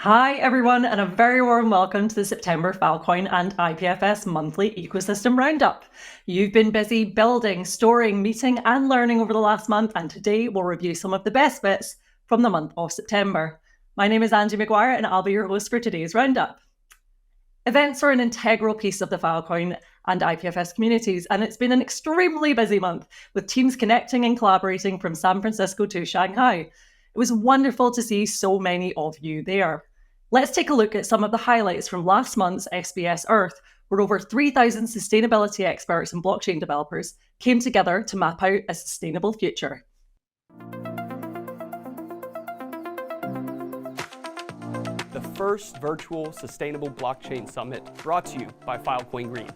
Hi everyone, and a very warm welcome to the September Filecoin and IPFS Monthly Ecosystem Roundup. You've been busy building, storing, meeting and learning over the last month, and today we'll review some of the best bits from the month of September. My name is Angie McGuire and I'll be your host for today's Roundup. Events are an integral piece of the Filecoin and IPFS communities, and it's been an extremely busy month with teams connecting and collaborating from San Francisco to Shanghai. It was wonderful to see so many of you there. Let's take a look at some of the highlights from last month's SBS-Earth, where over 3,000 sustainability experts and blockchain developers came together to map out a sustainable future. The first virtual sustainable blockchain summit brought to you by Filecoin Green.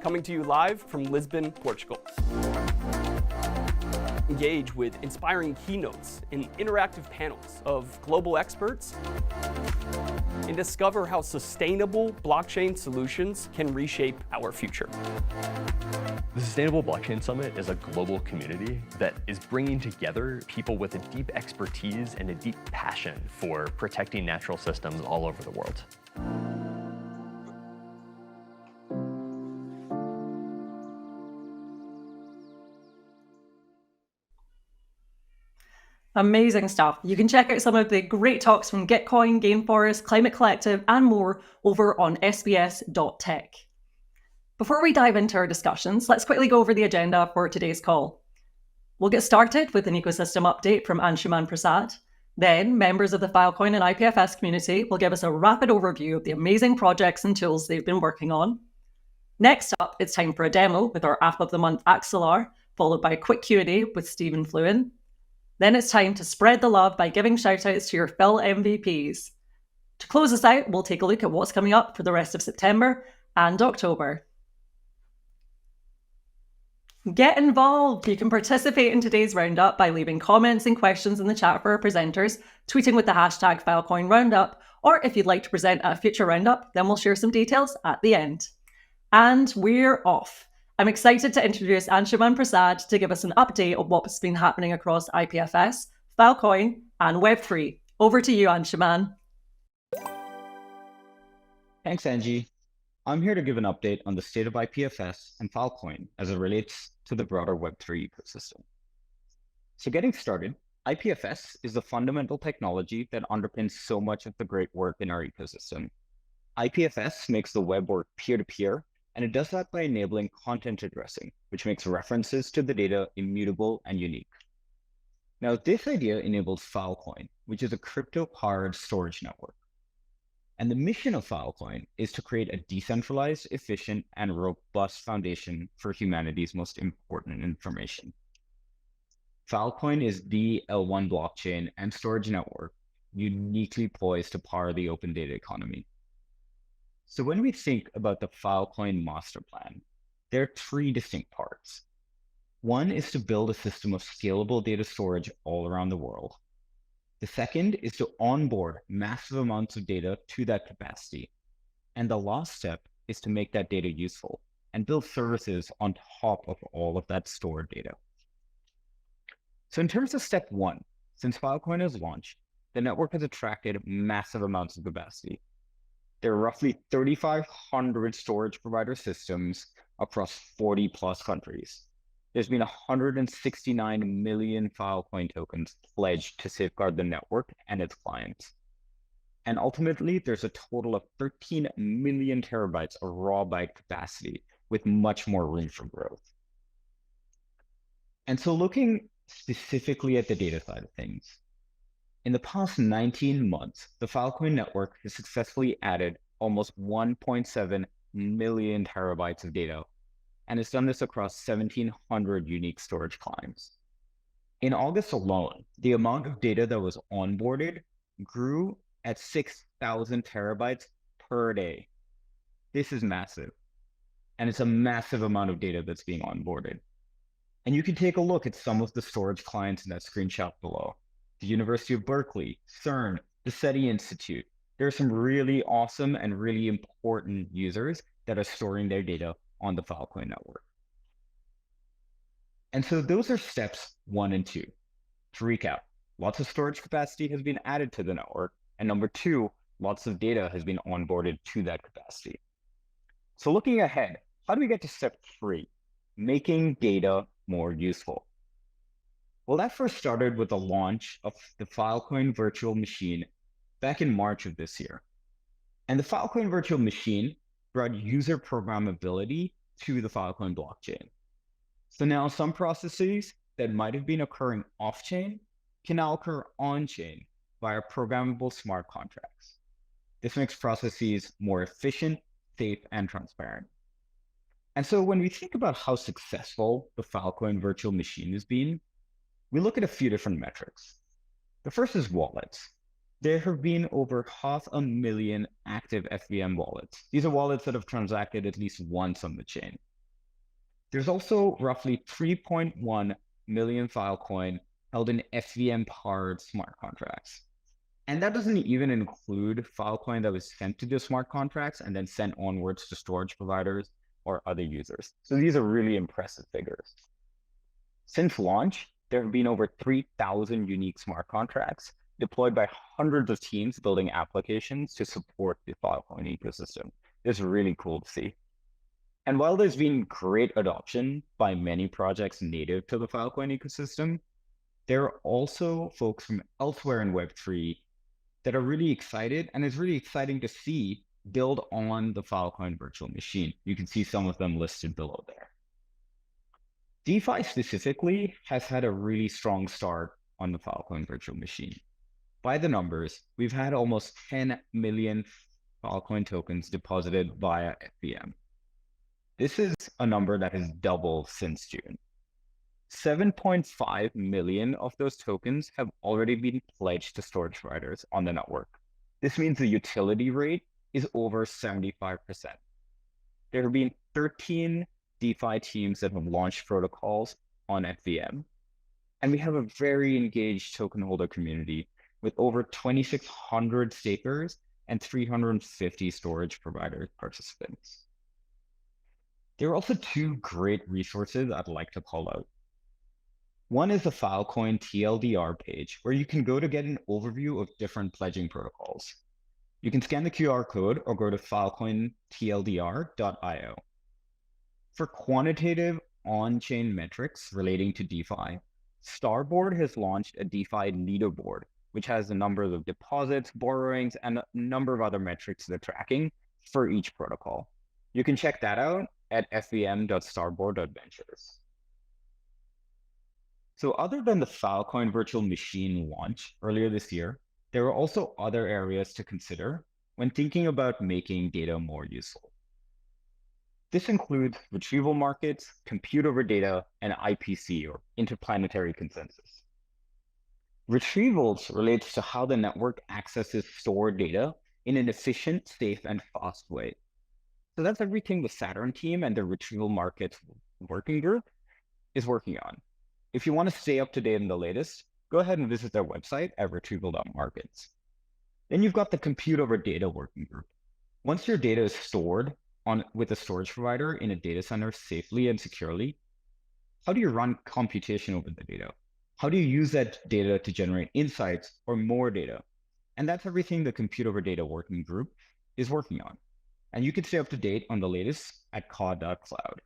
Coming to you live from Lisbon, Portugal. Engage with inspiring keynotes and interactive panels of global experts and discover how sustainable blockchain solutions can reshape our future. The Sustainable Blockchain Summit is a global community that is bringing together people with a deep expertise and a deep passion for protecting natural systems all over the world. Amazing stuff. You can check out some of the great talks from Gitcoin, Gainforest, Climate Collective, and more over on sbs.tech. Before we dive into our discussions, let's quickly go over the agenda for today's call. We'll get started with an ecosystem update from Anshuman Prasad. Then, members of the Filecoin and IPFS community will give us a rapid overview of the amazing projects and tools they've been working on. Next up, it's time for a demo with our App of the Month Axelar, followed by a quick Q&A with Stephen Fluin. Then it's time to spread the love by giving shoutouts to your FILMVPs. To close us out, we'll take a look at what's coming up for the rest of September and October. Get involved! You can participate in today's roundup by leaving comments and questions in the chat for our presenters, tweeting with the hashtag Filecoin Roundup, or if you'd like to present at a future roundup, then we'll share some details at the end. And we're off. I'm excited to introduce Anshuman Prasad to give us an update of what's been happening across IPFS, Filecoin, and Web3. Over to you, Anshuman. Thanks, Angie. I'm here to give an update on the state of IPFS and Filecoin as it relates to the broader Web3 ecosystem. So getting started, IPFS is the fundamental technology that underpins so much of the great work in our ecosystem. IPFS makes the web work peer-to-peer, and it does that by enabling content addressing, which makes references to the data immutable and unique. Now, this idea enables Filecoin, which is a crypto-powered storage network. And the mission of Filecoin is to create a decentralized, efficient, and robust foundation for humanity's most important information. Filecoin is the L1 blockchain and storage network uniquely poised to power the open data economy. So when we think about the Filecoin master plan, there are three distinct parts. One is to build a system of scalable data storage all around the world. The second is to onboard massive amounts of data to that capacity. And the last step is to make that data useful and build services on top of all of that stored data. So in terms of step one, since Filecoin has launched, the network has attracted massive amounts of capacity. There are roughly 3,500 storage provider systems across 40 plus countries. There's been 169 million Filecoin tokens pledged to safeguard the network and its clients. And ultimately, there's a total of 13 million terabytes of raw byte capacity, with much more room for growth. And so looking specifically at the data side of things, in the past 19 months, the Filecoin network has successfully added almost 1.7 million terabytes of data, and it's done this across 1,700 unique storage clients. In August alone, the amount of data that was onboarded grew at 6,000 terabytes per day. This is massive, and it's a massive amount of data that's being onboarded. And you can take a look at some of the storage clients in that screenshot below. The University of Berkeley, CERN, the SETI Institute. There are some really awesome and really important users that are storing their data on the Filecoin network. And so those are steps 1 and 2. To recap, lots of storage capacity has been added to the network, And number two, lots of data has been onboarded to that capacity. So looking ahead, how do we get to step 3, making data more useful? Well, that first started with the launch of the Filecoin virtual machine back in March of this year. And the Filecoin virtual machine brought user programmability to the Filecoin blockchain. So now some processes that might have been occurring off-chain can now occur on-chain via programmable smart contracts. This makes processes more efficient, safe, and transparent. And so when we think about how successful the Filecoin virtual machine has been, we look at a few different metrics. The first is wallets. There have been over 500,000 active FVM wallets. These are wallets that have transacted at least once on the chain. There's also roughly 3.1 million Filecoin held in FVM-powered smart contracts. And that doesn't even include Filecoin that was sent to the smart contracts and then sent onwards to storage providers or other users. So these are really impressive figures. Since launch, there have been over 3,000 unique smart contracts deployed by hundreds of teams building applications to support the Filecoin ecosystem. It's really cool to see. And while there's been great adoption by many projects native to the Filecoin ecosystem, there are also folks from elsewhere in Web3 that are really excited, and it's really exciting to see build on the Filecoin virtual machine. You can see some of them listed below there. DeFi specifically has had a really strong start on the Filecoin virtual machine. By the numbers, we've had almost 10 million Filecoin tokens deposited via FVM. This is a number that has doubled since June. 7.5 million of those tokens have already been pledged to storage providers on the network. This means the utility rate is over 75%. There have been 13 DeFi teams that have launched protocols on FVM, and we have a very engaged token holder community with over 2,600 stakers and 350 storage provider participants. There are also two great resources I'd like to call out. One is the Filecoin TLDR page, where you can go to get an overview of different pledging protocols. You can scan the QR code or go to filecointldr.io. For quantitative on-chain metrics relating to DeFi, Starboard has launched a DeFi leaderboard, which has the number of deposits, borrowings, and a number of other metrics they're tracking for each protocol. You can check that out at fvm.starboard.ventures. So other than the Filecoin virtual machine launch earlier this year, there are also other areas to consider when thinking about making data more useful. This includes retrieval markets, compute over data, and IPC, or interplanetary consensus. Retrievals relates to how the network accesses stored data in an efficient, safe, and fast way. So that's everything the Saturn team and the retrieval markets working group is working on. If you want to stay up to date on the latest, go ahead and visit their website at retrieval.markets. Then you've got the compute over data working group. Once your data is stored with a storage provider in a data center safely and securely, how do you run computation over the data? How do you use that data to generate insights or more data? And that's everything the compute over data working group is working on. And you can stay up to date on the latest at cod.cloud.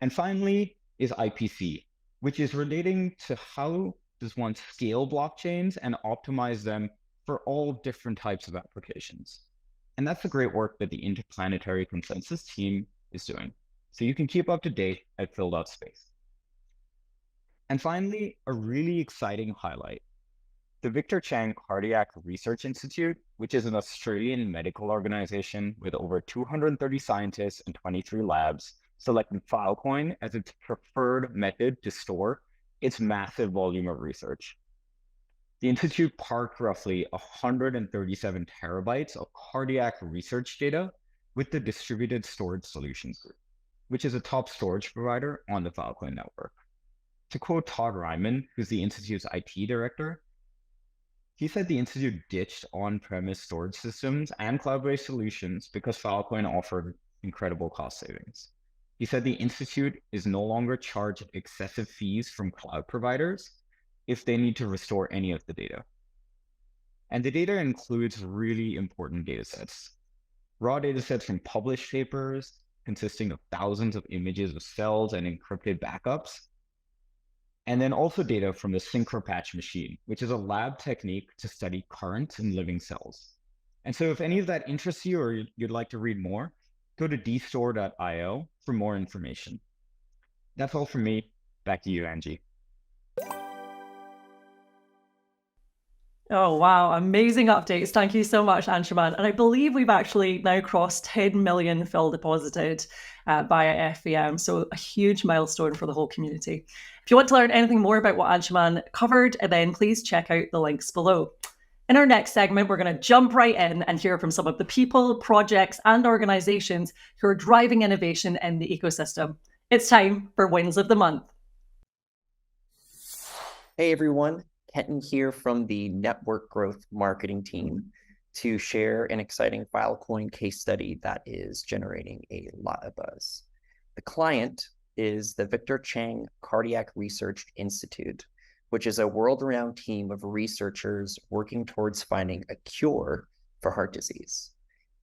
And finally is IPC, which is relating to how does one scale blockchains and optimize them for all different types of applications. And that's the great work that the Interplanetary Consensus team is doing. So you can keep up to date at phil.space. And finally, a really exciting highlight. The Victor Chang Cardiac Research Institute, which is an Australian medical organization with over 230 scientists and 23 labs, selected Filecoin as its preferred method to store its massive volume of research. The Institute parked roughly 137 terabytes of cardiac research data with the Distributed Storage Solutions Group, which is a top storage provider on the Filecoin network. To quote Todd Ryman, who's the Institute's IT director, he said the Institute ditched on-premise storage systems and cloud-based solutions because Filecoin offered incredible cost savings. He said the Institute is no longer charged excessive fees from cloud providers if they need to restore any of the data. And the data includes really important data sets. Raw data sets from published papers consisting of thousands of images of cells and encrypted backups. And then also data from the synchropatch machine, which is a lab technique to study current in living cells. And so if any of that interests you or you'd like to read more, go to dstore.io for more information. That's all from me. Back to you, Angie. Oh, wow. Amazing updates. Thank you so much, Anshuman. And I believe we've actually now crossed 10 million FIL deposited via FVM. So a huge milestone for the whole community. If you want to learn anything more about what Anshuman covered, then please check out the links below. In our next segment, we're going to jump right in and hear from some of the people, projects, and organizations who are driving innovation in the ecosystem. It's time for Wins of the Month. Hey, everyone. Kenton here from the Network Growth Marketing team to share an exciting Filecoin case study that is generating a lot of buzz. The client is the Victor Chang Cardiac Research Institute, which is a world-renowned team of researchers working towards finding a cure for heart disease.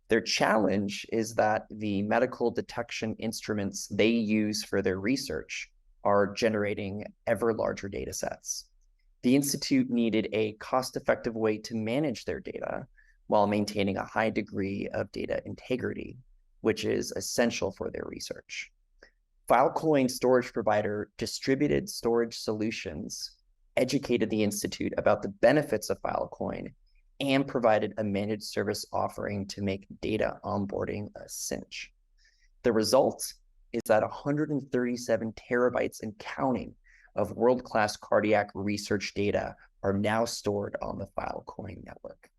Their challenge is that the medical detection instruments they use for their research are generating ever larger data sets. The Institute needed a cost-effective way to manage their data while maintaining a high degree of data integrity, which is essential for their research. Filecoin storage provider Distributed Storage Solutions educated the Institute about the benefits of Filecoin and provided a managed service offering to make data onboarding a cinch. The result is that 137 terabytes and counting of world-class cardiac research data are now stored on the Filecoin network.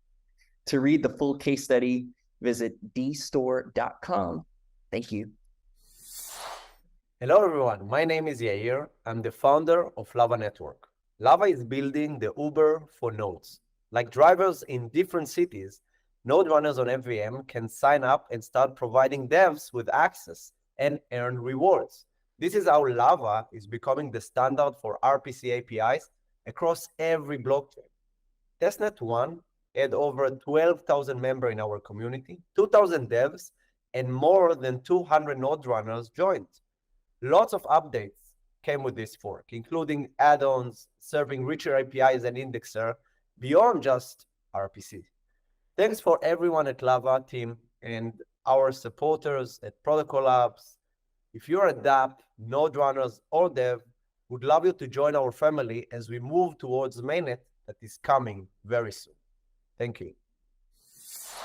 To read the full case study, visit dstore.com. Thank you. Hello, everyone. My name is Yair. I'm the founder of Lava Network. Lava is building the Uber for nodes. Like drivers in different cities, node runners on FVM can sign up and start providing devs with access and earn rewards. This is how Lava is becoming the standard for RPC APIs across every blockchain. Testnet 1 had over 12,000 members in our community, 2,000 devs, and more than 200 node runners joined. Lots of updates came with this fork, including add-ons, serving richer APIs and indexer beyond just RPC. Thanks for everyone at Lava team and our supporters at Protocol Labs. If you're a dApp, node runners, or dev, would love you to join our family as we move towards mainnet that is coming very soon. Thank you.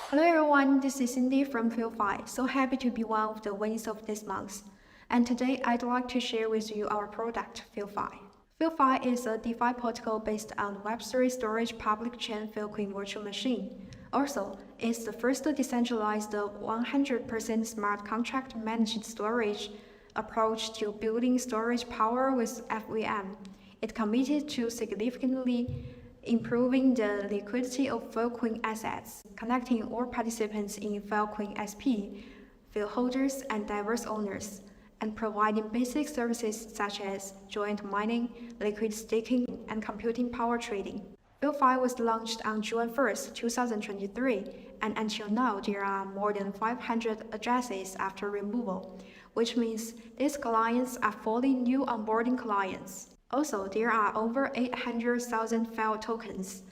Hello everyone, this is Cindy from FILMVP. So happy to be one of the wins of this month. And today I'd like to share with you our product, FILMVP. FILMVP is a DeFi protocol based on Web3 storage public chain Filecoin virtual machine. Also, it's the first decentralized 100% smart contract managed storage approach to building storage power with FVM. It committed to significantly improving the liquidity of Filecoin assets, connecting all participants in Filecoin SP, file holders, and diverse owners, and providing basic services such as joint mining, liquid staking, and computing power trading. FILMVP was launched on June 1st, 2023, and until now there are more than 500 addresses after removal, which means these clients are fully new onboarding clients. Also, there are over 800,000 FIL tokens,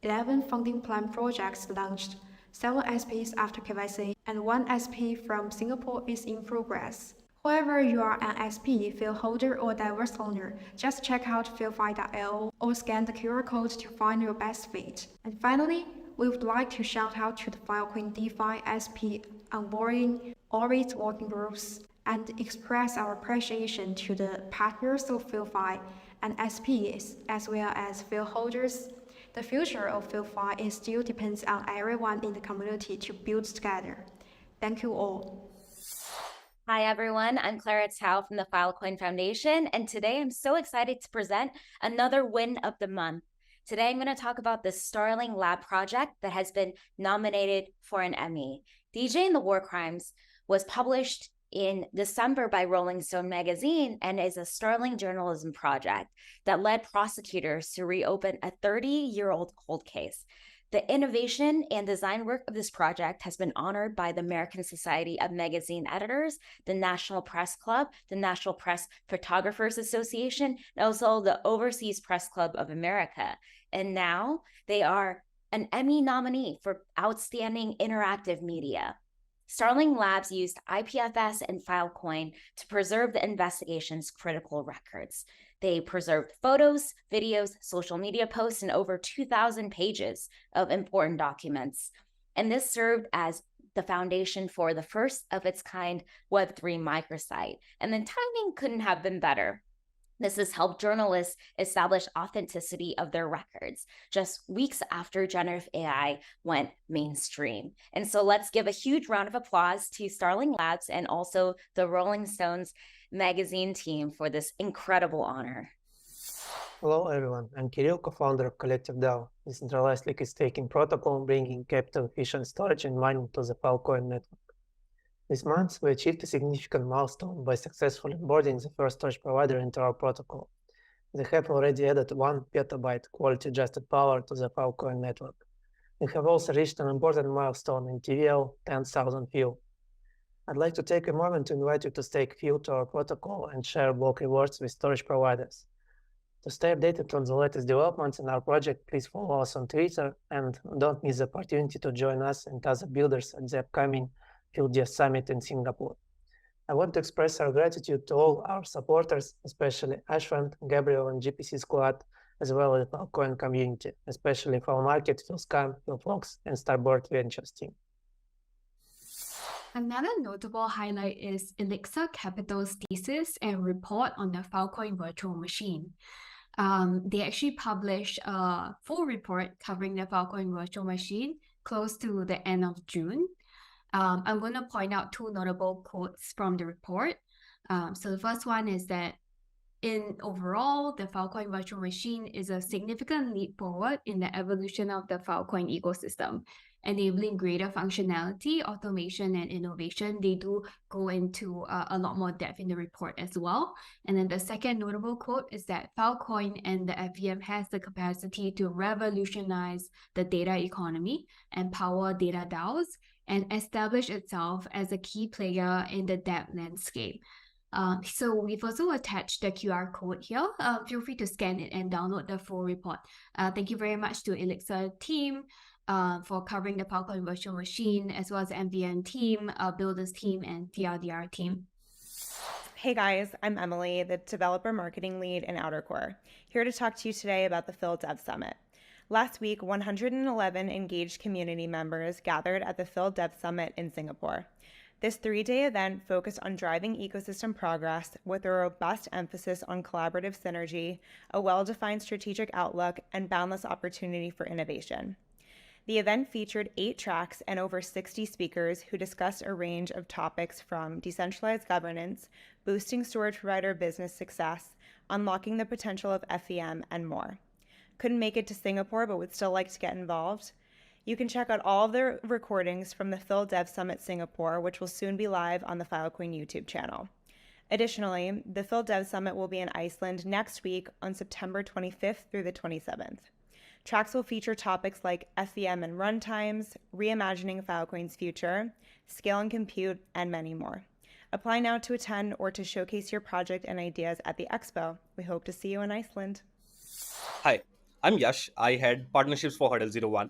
11 funding plan projects launched, 7 SPs after KYC, and 1 SP from Singapore is in progress. Whoever you are an SP, file holder, or diverse owner, just check out filemvp.io or scan the QR code to find your best fit. And finally, we would like to shout out to the Filecoin DeFi SP onboarding Orbit working groups and express our appreciation to the partners of FILMVP and SPs as well as file holders. The future of FILMVP still depends on everyone in the community to build together. Thank you all. Hi everyone, I'm Clara Tao from the Filecoin Foundation, and today I'm so excited to present another win of the month. Today I'm going to talk about the Starling Lab project that has been nominated for an Emmy. DJ and the War Crimes was published in December by Rolling Stone magazine and is a sterling journalism project that led prosecutors to reopen a 30-year-old cold case. The innovation and design work of this project has been honored by the American Society of Magazine Editors, the National Press Club, the National Press Photographers Association, and also the Overseas Press Club of America. And now they are an Emmy nominee for Outstanding Interactive Media. Starling Labs used IPFS and Filecoin to preserve the investigation's critical records. They preserved photos, videos, social media posts, and over 2,000 pages of important documents. And this served as the foundation for the first of its kind Web3 microsite. And the timing couldn't have been better. This has helped journalists establish authenticity of their records just weeks after generative AI went mainstream. And so let's give a huge round of applause to Starling Labs and also the Rolling Stones magazine team for this incredible honor. Hello everyone, I'm Kirill, co-founder of Collective DAO, decentralized liquid staking protocol bringing capital-efficient storage and mining to the Filecoin network. This month, we achieved a significant milestone by successfully onboarding the first storage provider into our protocol. They have already added 1 petabyte quality-adjusted power to the Filecoin network. We have also reached an important milestone in TVL 10,000 FIL. I'd like to take a moment to invite you to stake FIL to our protocol and share block rewards with storage providers. To stay updated on the latest developments in our project, please follow us on Twitter and don't miss the opportunity to join us and other builders at the upcoming FILDF Summit in Singapore. I want to express our gratitude to all our supporters, especially Ashwant, Gabriel, and GPC Squad, as well as the Filecoin community, especially FileMarket, FilScam, FilFox, and Starboard Ventures team. Another notable highlight is Elixir Capital's thesis and report on the Filecoin virtual machine. They actually published a full report covering the Filecoin virtual machine close to the end of June. I'm going to point out 2 notable quotes from the report. So the first one is that in overall, the Filecoin virtual machine is a significant leap forward in the evolution of the Filecoin ecosystem, enabling greater functionality, automation, and innovation. They do go into a lot more depth in the report as well. And then the second notable quote is that Filecoin and the FVM has the capacity to revolutionize the data economy, empower data DAOs, and establish itself as a key player in the DApp landscape. So we've also attached the QR code here. Feel free to scan it and download the full report. Thank you very much to Elixir team for covering the Filecoin virtual machine, as well as the MVN team, Builders team, and TRDR team. Hey guys, I'm Emily, the Developer Marketing Lead in Outercore, here to talk to you today about the FILDev Summit. Last week, 111 engaged community members gathered at the FILDev Summit in Singapore. This 3-day event focused on driving ecosystem progress with a robust emphasis on collaborative synergy, a well-defined strategic outlook, and boundless opportunity for innovation. The event featured 8 tracks and over 60 speakers who discussed a range of topics from decentralized governance, boosting storage provider business success, unlocking the potential of FEM, and more. Couldn't make it to Singapore but would still like to get involved? You can check out all of the recordings from the FILDev Summit Singapore, which will soon be live on the Filecoin YouTube channel. Additionally, the FILDev Summit will be in Iceland next week on September 25th through the 27th. Tracks will feature topics like FEM and runtimes, reimagining Filecoin's future, scale and compute, and many more. Apply now to attend or to showcase your project and ideas at the expo. We hope to see you in Iceland. Hi, I'm Yash. I head partnerships for Huddle 01.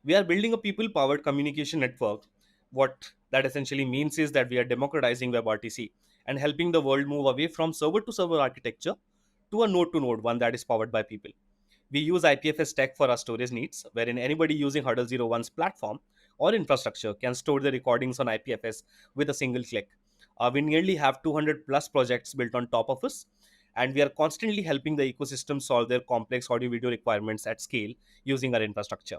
We are building a people-powered communication network. What that essentially means is that we are democratizing WebRTC and helping the world move away from server-to-server architecture to a node-to-node one that is powered by people. We use IPFS tech for our storage needs, wherein anybody using Huddle 01's platform or infrastructure can store the recordings on IPFS with a single click. We nearly have 200 plus projects built on top of us, and we are constantly helping the ecosystem solve their complex audio-video requirements at scale using our infrastructure.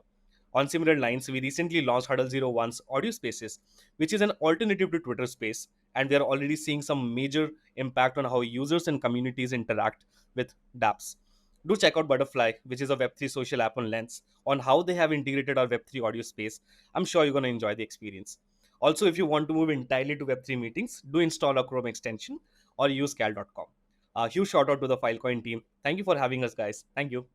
On similar lines, we recently launched Huddle 01's Audio Spaces, which is an alternative to Twitter Space, and we are already seeing some major impact on how users and communities interact with dApps. Do check out Butterfly, which is a Web3 social app on Lens, on how they have integrated our Web3 audio space. I'm sure you're going to enjoy the experience. Also, if you want to move entirely to Web3 meetings, do install a Chrome extension or use cal.com. A huge shout out to the Filecoin team. Thank you for having us, guys. Thank you.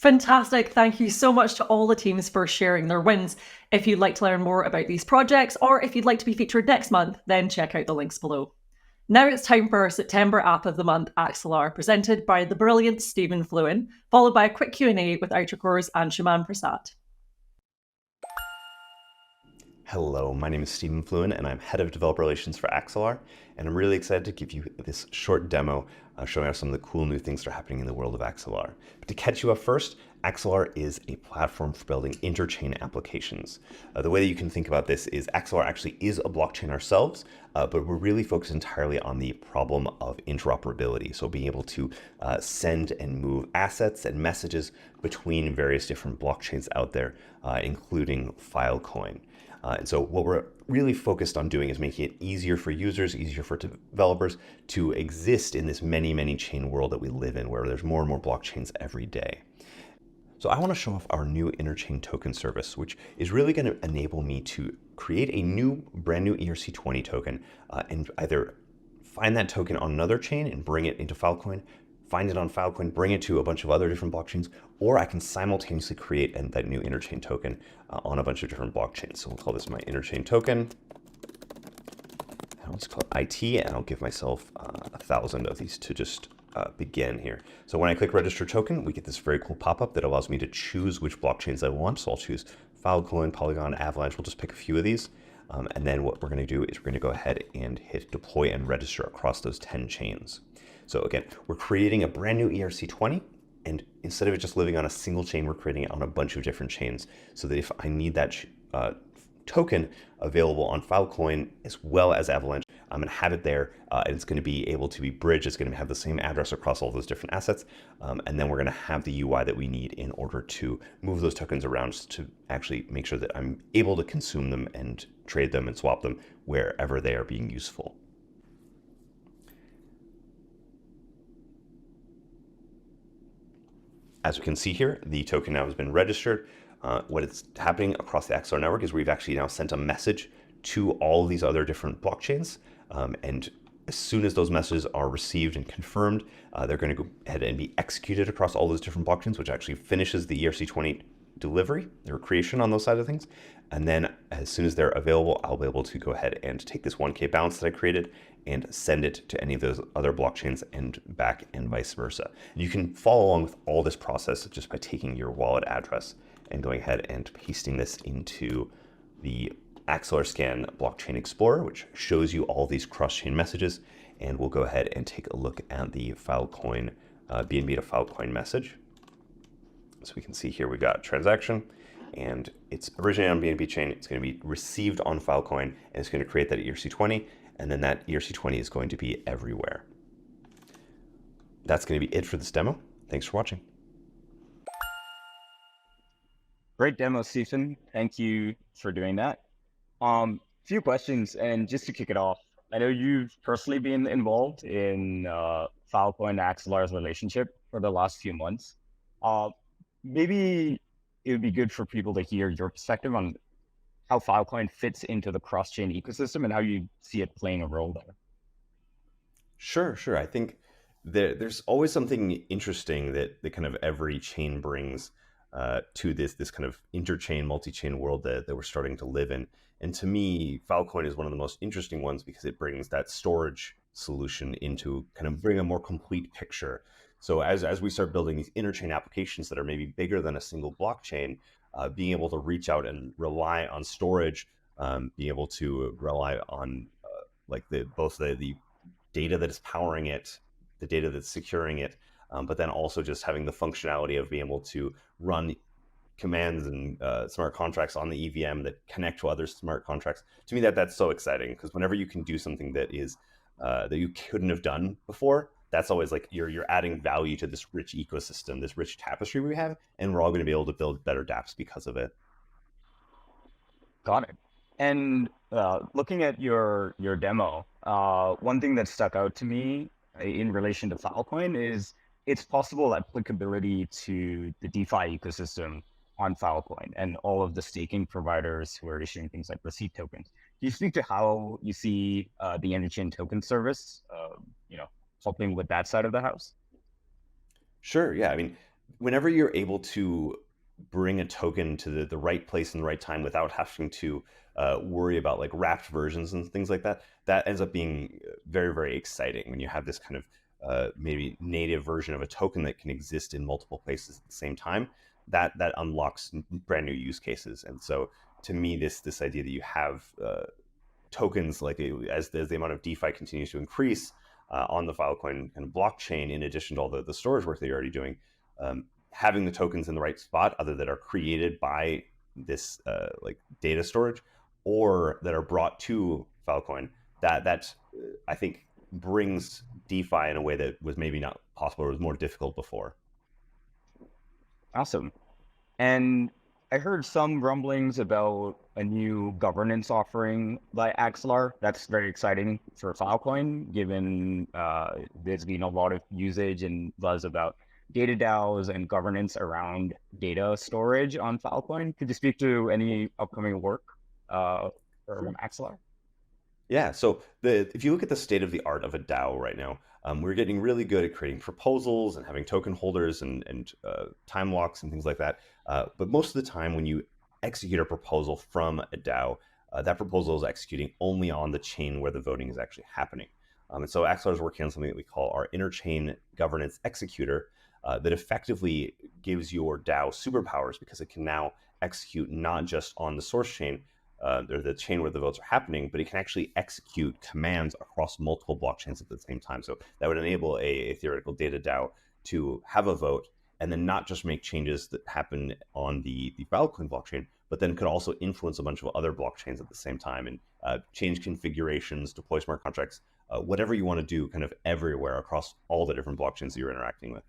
Fantastic. Thank you so much to all the teams for sharing their wins. If you'd like to learn more about these projects, or if you'd like to be featured next month, then check out the links below. Now it's time for our September App of the Month Axelar, presented by the brilliant Stephen Fluin, followed by a quick Q&A with Outercore's Anshuman Prasad. Hello, my name is Stephen Fluin, and I'm Head of Developer Relations for Axelar, and I'm really excited to give you this short demo showing us some of the cool new things that are happening in the world of Axelar. But to catch you up first, Axelar is a platform for building interchain applications. The way that you can think about this is Axelar actually is a blockchain ourselves, but we're really focused entirely on the problem of interoperability. So being able to send and move assets and messages between various different blockchains out there, including Filecoin. And so what we're really focused on doing is making it easier for users, easier for developers to exist in this many chain world that we live in, where there's more and more blockchains every day. So I want to show off our new interchain token service, which is really going to enable me to create a brand new ERC20 token and either find that token on another chain and bring it into Filecoin, find it on Filecoin, bring it to a bunch of other different blockchains, or I can simultaneously create that new interchain token on a bunch of different blockchains. So we'll call this my interchain token. I'll just call it IT, and I'll give myself 1,000 of these to just begin here. So when I click register token, we get this very cool pop-up that allows me to choose which blockchains I want. So I'll choose Filecoin, Polygon, Avalanche. We'll just pick a few of these. And then what we're going to do is we're going to go ahead and hit deploy and register across those 10 chains. So again, we're creating a brand new ERC20, and instead of it just living on a single chain, we're creating it on a bunch of different chains, so that if I need that token available on Filecoin as well as Avalanche, I'm going to have it there, and it's going to be able to be bridged. It's going to have the same address across all those different assets, and then we're going to have the UI that we need in order to move those tokens around to actually make sure that I'm able to consume them and trade them and swap them wherever they are being useful. As we can see here, the token now has been registered. What is happening across the Axelar network is we've actually now sent a message to all of these other different blockchains. And as soon as those messages are received and confirmed, they're going to go ahead and be executed across all those different blockchains, which actually finishes the ERC20 delivery, their creation on those side of things. And then as soon as they're available, I'll be able to go ahead and take this 1K balance that I created and send it to any of those other blockchains and back, and vice versa. And you can follow along with all this process just by taking your wallet address and going ahead and pasting this into the Axelar Scan Blockchain Explorer, which shows you all these cross-chain messages. And we'll go ahead and take a look at the Filecoin BNB to Filecoin message. So we can see here we've got a transaction, and it's originated on BNB chain. It's going to be received on Filecoin, and it's going to create that ERC20, and then that ERC20 is going to be everywhere. That's going to be it for this demo. Thanks for watching. Great demo, Stephen. Thank you for doing that. Few questions, and just to kick it off, I know you've personally been involved in Filecoin and Axelar's relationship for the last few months. Maybe it would be good for people to hear your perspective on how Filecoin fits into the cross-chain ecosystem and how you see it playing a role there. Sure. I think there's always something interesting that kind of every chain brings to this kind of interchain, multi-chain world that we're starting to live in. And to me, Filecoin is one of the most interesting ones because it brings that storage solution into kind of bring a more complete picture. So as we start building these interchain applications that are maybe bigger than a single blockchain, being able to reach out and rely on storage, being able to rely on like both the data that is powering it, the data that's securing it, but then also just having the functionality of being able to run commands and smart contracts on the EVM that connect to other smart contracts. To me, that's so exciting, because whenever you can do something that is that you couldn't have done before, that's always like you're adding value to this rich ecosystem, this rich tapestry we have, and we're all going to be able to build better dApps because of it. Got it. And looking at your demo, one thing that stuck out to me in relation to Filecoin is its possible applicability to the DeFi ecosystem on Filecoin and all of the staking providers who are issuing things like receipt tokens. Can you speak to how you see the interchain token service, helping with that side of the house? Sure. Yeah. I mean, whenever you're able to bring a token to the right place in the right time without having to worry about like wrapped versions and things like that, that ends up being very, very exciting when you have this kind of maybe native version of a token that can exist in multiple places at the same time. That unlocks brand new use cases. And so to me, this idea that you have tokens, like as the amount of DeFi continues to increase on the Filecoin kind of blockchain, in addition to all the storage work that you're already doing, having the tokens in the right spot, either that are created by this like data storage or that are brought to Filecoin, that I think brings DeFi in a way that was maybe not possible or was more difficult before. Awesome. And I heard some rumblings about a new governance offering by Axelar. That's very exciting for Filecoin, given there's been a lot of usage and buzz about data DAOs and governance around data storage on Filecoin. Could you speak to any upcoming work from Axelar? Yeah, so if you look at the state of the art of a DAO right now, we're getting really good at creating proposals and having token holders and time locks and things like that. But most of the time when you execute a proposal from a DAO, that proposal is executing only on the chain where the voting is actually happening. And so Axelar is working on something that we call our interchain governance executor that effectively gives your DAO superpowers, because it can now execute not just on the source chain, or the chain where the votes are happening, but it can actually execute commands across multiple blockchains at the same time. So that would enable a theoretical data DAO to have a vote and then not just make changes that happen on the Filecoin blockchain, but then could also influence a bunch of other blockchains at the same time and change configurations, deploy smart contracts, whatever you want to do kind of everywhere across all the different blockchains that you're interacting with.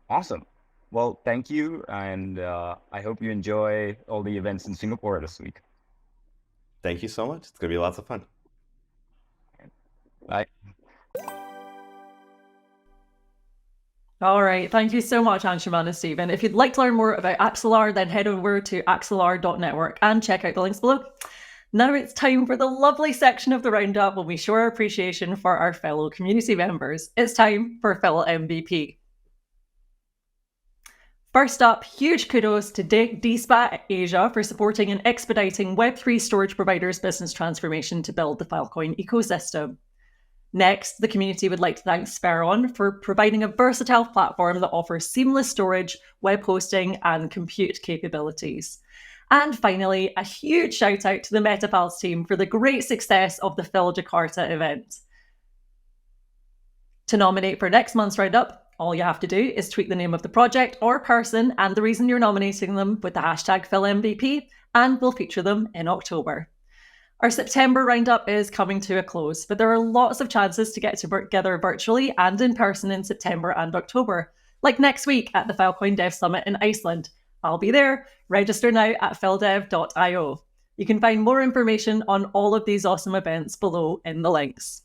Awesome. Well, thank you, and I hope you enjoy all the events in Singapore this week. Thank you so much. It's going to be lots of fun. Bye. All right. Thank you so much, Anshuman and Stephen. If you'd like to learn more about Axelar, then head over to axelar.network and check out the links below. Now it's time for the lovely section of the roundup when we show our appreciation for our fellow community members. It's time for FILMVP. First up, huge kudos to DSPAT Asia for supporting and expediting Web3 storage providers' business transformation to build the Filecoin ecosystem. Next, the community would like to thank Speron for providing a versatile platform that offers seamless storage, web hosting, and compute capabilities. And finally, a huge shout out to the MetaFiles team for the great success of the Phil Jakarta event. To nominate for next month's roundup, all you have to do is tweet the name of the project or person and the reason you're nominating them with the hashtag FILMVP, and we'll feature them in October. Our September roundup is coming to a close, but there are lots of chances to get together virtually and in person in September and October, like next week at the Filecoin Dev Summit in Iceland. I'll be there. Register now at fildev.io. You can find more information on all of these awesome events below in the links.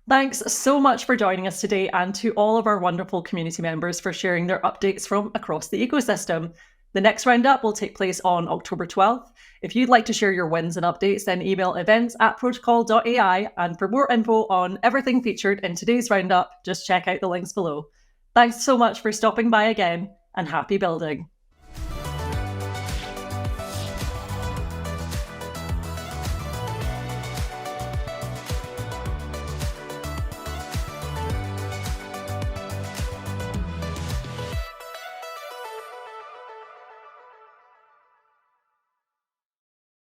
Thanks so much for joining us today, and to all of our wonderful community members for sharing their updates from across the ecosystem. The next roundup will take place on October 12th. If you'd like to share your wins and updates, then email events@protocol.ai, and for more info on everything featured in today's roundup, just check out the links below. Thanks so much for stopping by again, and happy building.